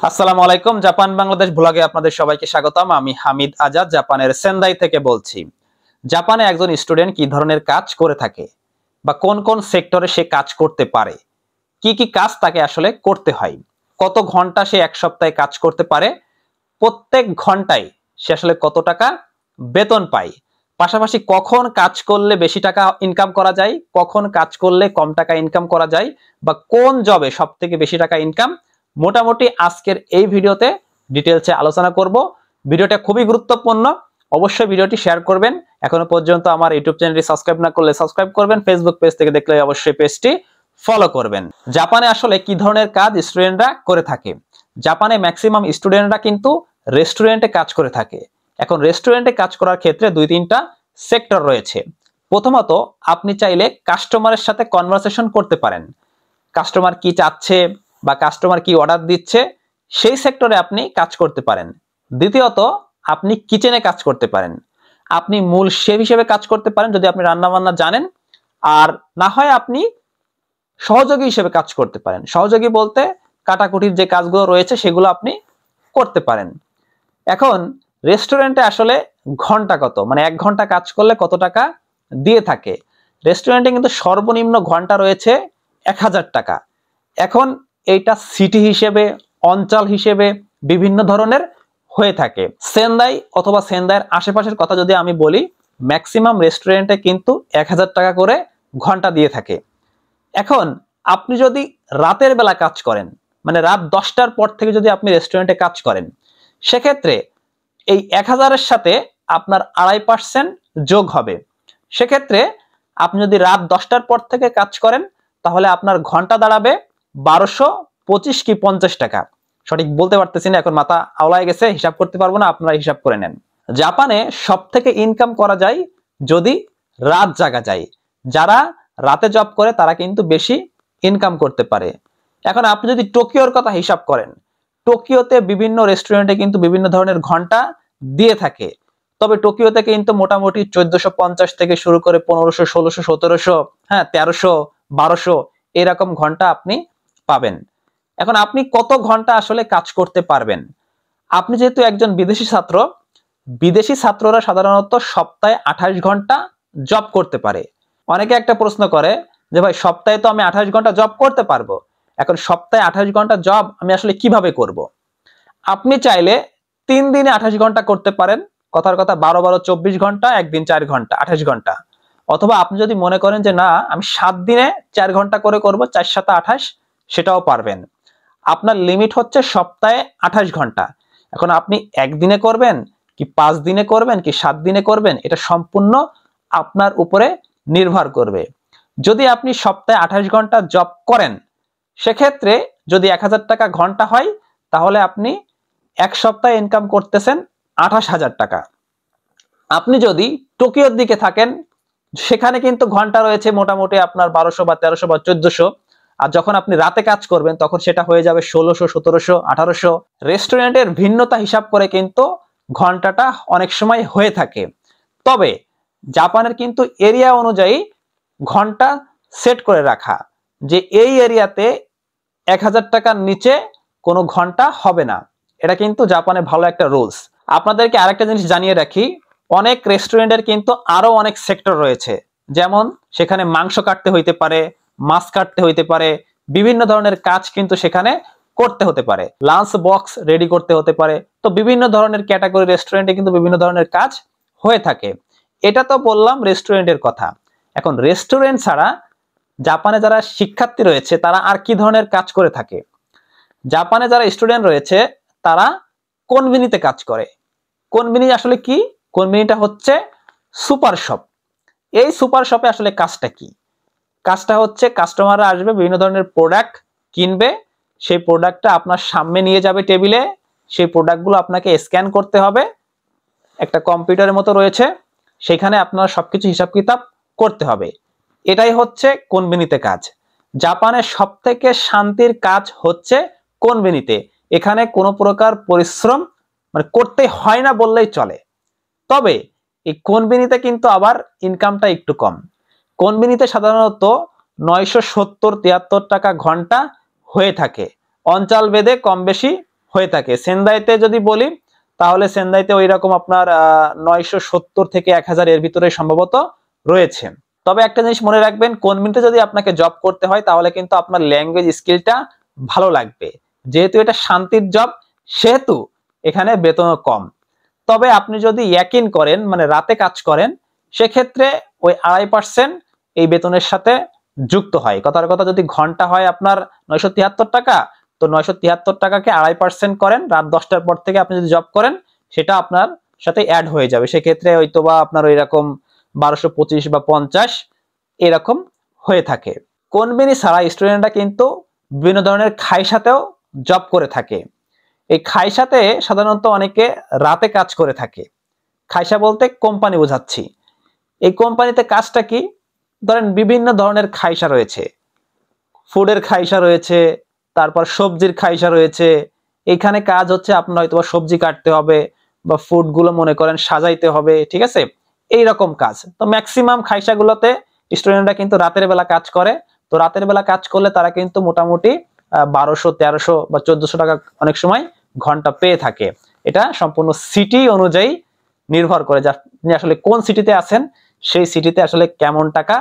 আসসালামু আলাইকুম। জাপান বাংলাদেশ ব্লগে আপনাদের সবাইকে স্বাগতম। আমি হামিদ আজাদ জাপানের সেন্দাই থেকে বলছি। জাপানে একজন স্টুডেন্ট কি ধরনের কাজ করে থাকে বা কোন কোন সেক্টরে সে কাজ করতে পারে, কি কি কাজ তাকে আসলে করতে হয়, কত ঘন্টা সে এক সপ্তাহে কাজ করতে পারে, প্রত্যেক ঘন্টায় সে আসলে কত টাকা বেতন পায়, পাশাপাশি কখন কাজ করলে বেশি টাকা ইনকাম করা যায়, কখন কাজ করলে কম টাকা ইনকাম করা যায়, বা কোন জবে সব থেকে বেশি টাকা ইনকাম, মোটামুটি আজকের এই ভিডিওতে ডিটেলসে আলোচনা করব। ভিডিওটা খুবই গুরুত্বপূর্ণ, অবশ্যই ভিডিওটি শেয়ার করবেন। এখনো পর্যন্ত আমার ইউটিউব চ্যানেলটি সাবস্ক্রাইব না করলে সাবস্ক্রাইব করবেন, ফেসবুক পেজ থেকে দেখলে অবশ্যই পেজটি ফলো করবেন। জাপানে আসলে কি ধরনের কাজ স্টুডেন্টরা করে থাকে? জাপানে ম্যাক্সিমাম স্টুডেন্টরা কিন্তু রেস্টুরেন্টে কাজ করে থাকে। এখন রেস্টুরেন্টে কাজ করার ক্ষেত্রে দুই তিনটা সেক্টর রয়েছে। প্রথমত, আপনি চাইলে কাস্টমারের সাথে কনভারসেশন করতে পারেন। কাস্টমার কি চাচ্ছে বা কাস্টমার কি অর্ডার দিচ্ছে, সেই সেক্টরে আপনি কাজ করতে পারেন। দ্বিতীয়ত, আপনি কিচেনে কাজ করতে পারেন। আপনি মূল শেফ হিসেবে কাজ করতে পারেন যদি আপনি রান্না বান্না জানেন, আর না হয় আপনি সহযোগী হিসেবে কাজ করতে পারেন। সহযোগী বলতে কাটাকুটির যে কাজগুলো রয়েছে সেগুলো আপনি করতে পারেন। এখন রেস্টুরেন্টে আসলে ঘন্টা কত, মানে 1 ঘন্টা কাজ করলে কত টাকা দিয়ে থাকে? রেস্টুরেন্টে কিন্তু সর্বনিম্ন ঘন্টা রয়েছে 1000 টাকা। এখন এইটা সিটি হিসেবে, অঞ্চল হিসেবে বিভিন্ন ধরনের হয়ে থাকে। সেন্দাই অথবা সেন্দাইয়ের আশেপাশের কথা যদি আমি বলি, ম্যাক্সিমাম রেস্টুরেন্টে কিন্তু 1000 টাকা করে ঘন্টা দিয়ে থাকে। এখন আপনি যদি রাতের বেলা কাজ করেন, মানে রাত 10টার পর থেকে যদি আপনি রেস্টুরেন্টে কাজ করেন, সেক্ষেত্রে এই 1000-এর সাথে আপনার 2.5% যোগ হবে। সেক্ষেত্রে আপনি যদি রাত 10টার পর থেকে কাজ করেন, তাহলে আপনার ঘন্টা দাঁড়াবে 1225 কি 50 টাকা। সঠিক বলতে পারতেছি না, এখন মাথা আওলায় গেছে, হিসাব করতে পারবো না, আপনারা হিসাব করে নেন। জাপানে সব থেকে ইনকাম করা যায় যদি রাত জাগা যায়। যারা রাতে জব করে তারা কিন্তু বেশি ইনকাম করতে পারে। এখন আপনি যদি টোকিওর কথা হিসাব করেন, টোকিওতে বিভিন্ন রেস্টুরেন্টে কিন্তু বিভিন্ন ধরনের ঘন্টা দিয়ে থাকে। তবে টোকিওতে কিন্তু মোটামুটি 1450 থেকে শুরু করে 1500, 1600, 1700, হ্যাঁ 1300, 1200 এরকম ঘন্টা আপনি পাবেন। এখন আপনি কত ঘন্টা আসলে কাজ করতে পারবেন? আপনি যেহেতু একজন বিদেশি ছাত্র, বিদেশি ছাত্ররা সাধারণত সপ্তাহে 28 ঘন্টা জব করতে পারে। অনেকে একটা প্রশ্ন করে যে ভাই, সপ্তাহে তো আমি 28 ঘন্টা জব করতে পারবো, এখন সপ্তাহে 28 ঘন্টা জব আমি আসলে কিভাবে করব? আপনি চাইলে 3 দিনে 28 ঘন্টা করতে পারেন। কথার কথা 12 12 24 ঘন্টা, একদিন 4 ঘন্টা, 28 ঘন্টা। অথবা আপনি যদি মনে করেন যে না, আমি 7 দিনে 4 ঘন্টা করে করব, 4 7 28, সেটাও পারবেন। আপনার লিমিট হচ্ছে সপ্তাহে 28 ঘন্টা। এখন আপনি একদিনে করবেন কি 5 দিনে করবেন কি 7 দিনে করবেন, এটা সম্পূর্ণ আপনার উপরে নির্ভর করবে। যদি আপনি সপ্তাহে 28 ঘন্টা জব করেন, সেক্ষেত্রে যদি 1000 টাকা ঘন্টা হয়, তাহলে আপনি এক সপ্তাহে ইনকাম করতেছেন 28,000 টাকা। আপনি যদি টোকিওর দিকে থাকেন, সেখানে কিন্তু ঘন্টা রয়েছে মোটামুটি আপনার 1200 বা 1300 বা 1400। আর যখন আপনি রাতে কাজ করবেন তখন সেটা হয়ে যাবে 1600, 1700, 1800। রেস্টুরেন্টের ভিন্নতা হিসাব করে কিন্তু ঘন্টাটা অনেক সময় হয়ে থাকে। তবে জাপানের কিন্তু এরিয়া অনুযায়ী ঘন্টা সেট করে রাখা, যে এই এরিয়াতে 1000 টাকার নিচে কোনো ঘন্টা হবে না। এটা কিন্তু জাপানে ভালো একটা রুলস। আপনাদেরকে আরেকটা জিনিস জানিয়ে রাখি, অনেক রেস্টুরেন্টের কিন্তু আরো অনেক সেক্টর রয়েছে। যেমন সেখানে মাংস কাটতে হইতে পারে, মাছ কাটতে হইতে পারে, বিভিন্ন ধরনের কাজ কিন্তু সেখানে করতে হতে পারে, লাঞ্চ বক্স রেডি করতে হতে পারে। তো বিভিন্ন ধরনের ক্যাটাগরি রেস্টুরেন্টে কিন্তু বিভিন্ন ধরনের কাজ হয়ে থাকে। এটা তো বললাম রেস্টুরেন্টের কথা। এখন রেস্টুরেন্ট ছাড়া জাপানে যারা শিক্ষার্থী রয়েছে তারা আর কি ধরনের কাজ করে থাকে? জাপানে যারা স্টুডেন্ট রয়েছে তারা কনভেনিতে কাজ করে। কনভেনি আসলে কি? কনভেনিটা হচ্ছে সুপার শপ। এই সুপার শপে আসলে কাজটা কি? কাজটা হচ্ছে কাস্টমাররা আসবে, বিভিন্ন ধরনের প্রোডাক্ট কিনবে, সেই প্রোডাক্টটা আপনার সামনে নিয়ে যাবে টেবিলে, সেই প্রোডাক্টগুলো আপনাকে স্ক্যান করতে হবে, একটা কম্পিউটারের মতো রয়েছে, সেখানে আপনার সবকিছু হিসাব কিতাব করতে হবে। এটাই হচ্ছে কনভেনিতে কাজ। জাপানের সব থেকে শান্তির কাজ হচ্ছে কনভেনিতে। এখানে কোনো প্রকার পরিশ্রম মানে করতে হয় না বললেই চলে। তবে এই কনভেনিতে কিন্তু আবার ইনকামটা একটু কম। কনভেনিতে সাধারণত 970-73 টাকা ঘন্টা হয়ে থাকে। অঞ্চল ভেদে কম বেশি হয়ে থাকে। সেন্দাইতে যদি বলি তাহলে সেন্দাইতে ওই রকম আপনার 970 থেকে 1000 এর ভিতরে সম্ভবত রয়েছে। তবে একটা জিনিস মনে রাখবেন, কোম্পানিতে যদি আপনাকে জব করতে হয় তাহলে কিন্তু আপনার ল্যাঙ্গুয়েজ স্কিলটা ভালো লাগবে। যেহেতু এটা শান্তির জব সেহেতু এখানে বেতনও কম। তবে আপনি যদি ইয়াকিন করেন মানে রাতে কাজ করেন সেক্ষেত্রে ওই 2.5% এই বেতনের সাথে যুক্ত হয়। কথার কথা, যদি ঘন্টা হয় আপনার 973 টাকা, তো 973 টাকাকে 2.5% করেন, রাত 10টার পর থেকে আপনি যদি জব করেন সেটা আপনার সাথে অ্যাড হয়ে যাবে। সেক্ষেত্রে হয়তোবা আপনার ওই রকম 1225 বা 50 এরকম হয়ে থাকে। কোম্পানি ছাড়া স্টুডেন্টরা কিন্তু বিভিন্ন ধরনের খাইসাতেও জব করে থাকে। এই খাইসাতে সাধারণত অনেকে রাতে কাজ করে থাকে। খাইসা বলতে কোম্পানি বোঝাচ্ছি। এই কোম্পানিতে কাজটা কি, ধরেন বিভিন্ন ধরনের খাইসা রয়েছে, ফুডের খাইসা রয়েছে, তারপর সবজির খাইসা রয়েছে। এখানে কাজ হচ্ছে আপনার হয়তো সবজি কাটতে হবে বা ফুড গুলো মনে করেন সাজাইতে হবে, ঠিক আছে, এইরকম কাজ। তো ম্যাক্সিমাম খাইসাগুলোতে স্টুডেন্টরা কিন্তু রাতের বেলা কাজ করে। তো রাতের বেলা কাজ করলে তারা কিন্তু মোটামুটি 1200, 1300 বা 1400 টাকা অনেক সময় ঘন্টা পেয়ে থাকে। এটা সম্পূর্ণ সিটি অনুযায়ী নির্ভর করে যে আপনি আসলে কোন সিটিতে আছেন, সেই সিটিতে আসলে কেমন টাকা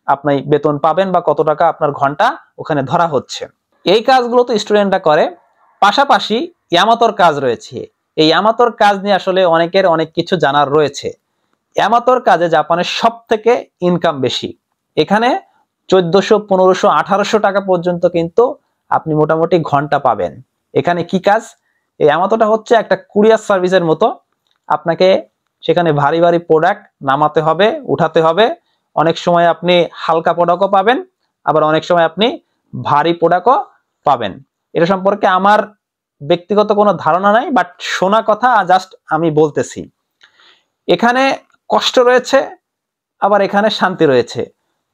আপনি বেতন পাবেন বা কত টাকা আপনার ঘন্টা ওখানে ধরা হচ্ছে। এই কাজগুলো তো স্টুডেন্টরা করে। পাশাপাশি ইয়ামাতোর কাজ রয়েছে। এই ইয়ামাতোর কাজ নিয়ে আসলে অনেকের অনেক কিছু জানার রয়েছে। ইয়ামাতোর কাজে জাপানের সব থেকে ইনকাম বেশি। এখানে 1400, 1500, 1800 টাকা পর্যন্ত কিন্তু আপনি মোটামুটি ঘন্টা পাবেন। এখানে কি কাজ? এই ইয়ামাতোটা হচ্ছে একটা কুরিয়ার সার্ভিসের মতো। আপনাকে সেখানে ভারী ভারী প্রোডাক্ট নামাতে হবে, উঠাতে হবে। অনেক সময় আপনি হালকা প্রোডাক্টও পাবেন, আবার অনেক সময় আপনি ভারী প্রোডাক্টও পাবেন। এটা সম্পর্কে আমার ব্যক্তিগত কোনো ধারণা নাই, বাট শোনা কথা জাস্ট আমি বলতেছি। এখানে কষ্ট রয়েছে, আবার এখানে শান্তি রয়েছে।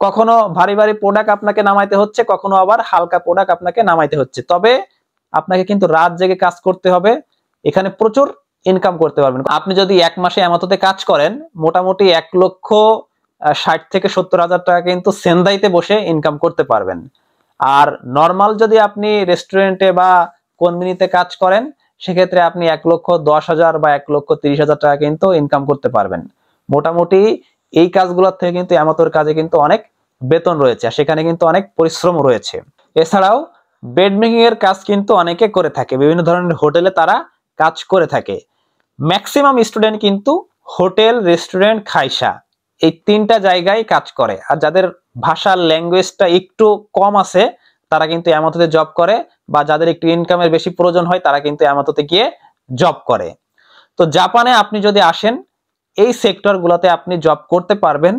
কখনো ভারী ভারী প্রোডাক্ট আপনাকে নামাইতে হচ্ছে, কখনো আবার হালকা প্রোডাক্ট আপনাকে নামাইতে হচ্ছে। তবে আপনাকে কিন্তু রাত জেগে কাজ করতে হবে। এখানে প্রচুর ইনকাম করতে পারবেন। আপনি যদি এক মাসে ইয়ামাতোতে কাজ করেন মোটামুটি 1,60,000 থেকে 70,000 টাকা কিন্তু সেন্দাইতে বসে ইনকাম করতে পারবেন। আর নর্মাল যদি আপনি রেস্টুরেন্টে বা কোম্পানিতে কাজ করেন সেক্ষেত্রে আপনি 1,10,000 বা 1,30,000 টাকা কিন্তু ইনকাম করতে পারবেন। মোটামুটি এই কাজগুলোর থেকে কিন্তু ইয়ামাতোর কাজে কিন্তু অনেক বেতন রয়েছে, আর সেখানে কিন্তু অনেক পরিশ্রম রয়েছে। এছাড়াও বেড মেকিং এর কাজ কিন্তু অনেকে করে থাকে, বিভিন্ন ধরনের হোটেলে তারা কাজ করে থাকে। ম্যাক্সিমাম স্টুডেন্ট কিন্তু হোটেল, রেস্টুরেন্ট, খাইসা এই তিনটা জায়গায় কাজ করে। আর যাদের ভাষার ল্যাঙ্গুয়েজটা একটু কম আছে তারা কিন্তু ইয়ামাতোতে জব করে, বা যাদের একটু ইনকামের বেশি প্রয়োজন হয় তারা কিন্তু ইয়ামাতোতে গিয়ে জব করে। তো জাপানে আপনি যদি আসেন এই সেক্টরগুলোতে আপনি জব করতে পারবেন।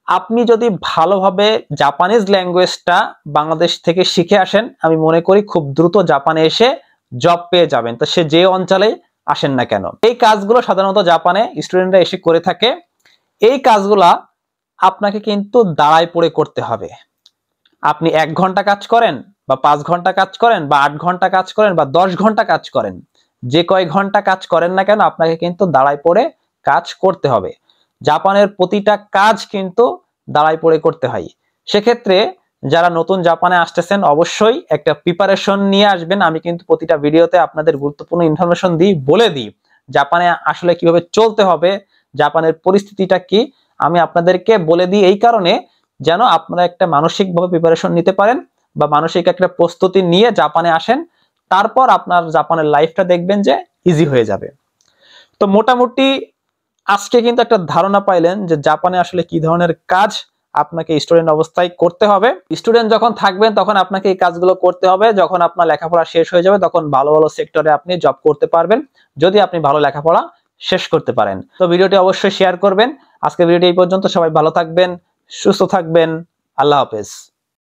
আপনি যদি ভালোভাবে জাপানিজ ল্যাঙ্গুয়েজটা বাংলাদেশ থেকে শিখে আসেন, আমি মনে করি খুব দ্রুত জাপানে এসে জব পেয়ে যাবেন। তো সে যে অঞ্চলে আসেন না কেন, এই কাজগুলো সাধারণত জাপানে স্টুডেন্টরা এসে করে থাকে। এই কাজগুলা আপনাকে কিন্তু দাঁড়ায় পড়ে করতে হবে। আপনি 1 ঘন্টা কাজ করেন বা 5 ঘন্টা কাজ করেন বা 8 ঘন্টা কাজ করেন বা 10 ঘন্টা কাজ করেন, যে কয় ঘন্টা কাজ করেন না কেন আপনাকে কিন্তু দাঁড়ায় পড়ে কাজ করতে হবে। জাপানের প্রতিটা কাজ কিন্তু দাঁড়ায় পড়ে করতে হয়। সেক্ষেত্রে যারা নতুন জাপানে আসতেছেন অবশ্যই একটা প্রিপারেশন নিয়ে আসবেন। আমি কিন্তু প্রতিটা ভিডিওতে আপনাদের গুরুত্বপূর্ণ ইনফরমেশন বলে দিই জাপানে আসলে কিভাবে চলতে হবে, জাপানের পরিস্থিতিটা কি আমি আপনাদেরকে বলে দিই এই কারণে যেন আপনারা একটা মানসিকভাবে প্রিপারেশন নিতে পারেন বা মানসিক একটা প্রস্তুতি নিয়ে জাপানে আসেন। তারপর আপনার জাপানের লাইফটা দেখবেন যে ইজি হয়ে যাবে। তো মোটামুটি আজকে কিন্তু একটা ধারণা পাইলেন যে জাপানে আসলে কি ধরনের কাজ আপনাকে স্টুডেন্ট অবস্থায় করতে হবে। স্টুডেন্ট যখন থাকবেন তখন আপনাকে এই কাজগুলো করতে হবে। যখন আপনার লেখাপড়া শেষ হয়ে যাবে তখন ভালো ভালো সেক্টরে আপনি জব করতে পারবেন, যদি আপনি ভালো লেখাপড়া শেষ করতে পারেন। তো ভিডিওটি অবশ্যই শেয়ার করবেন। আজকে ভিডিওটি এই পর্যন্ত। সবাই ভালো থাকবেন, সুস্থ থাকবেন। আল্লাহ হাফেজ।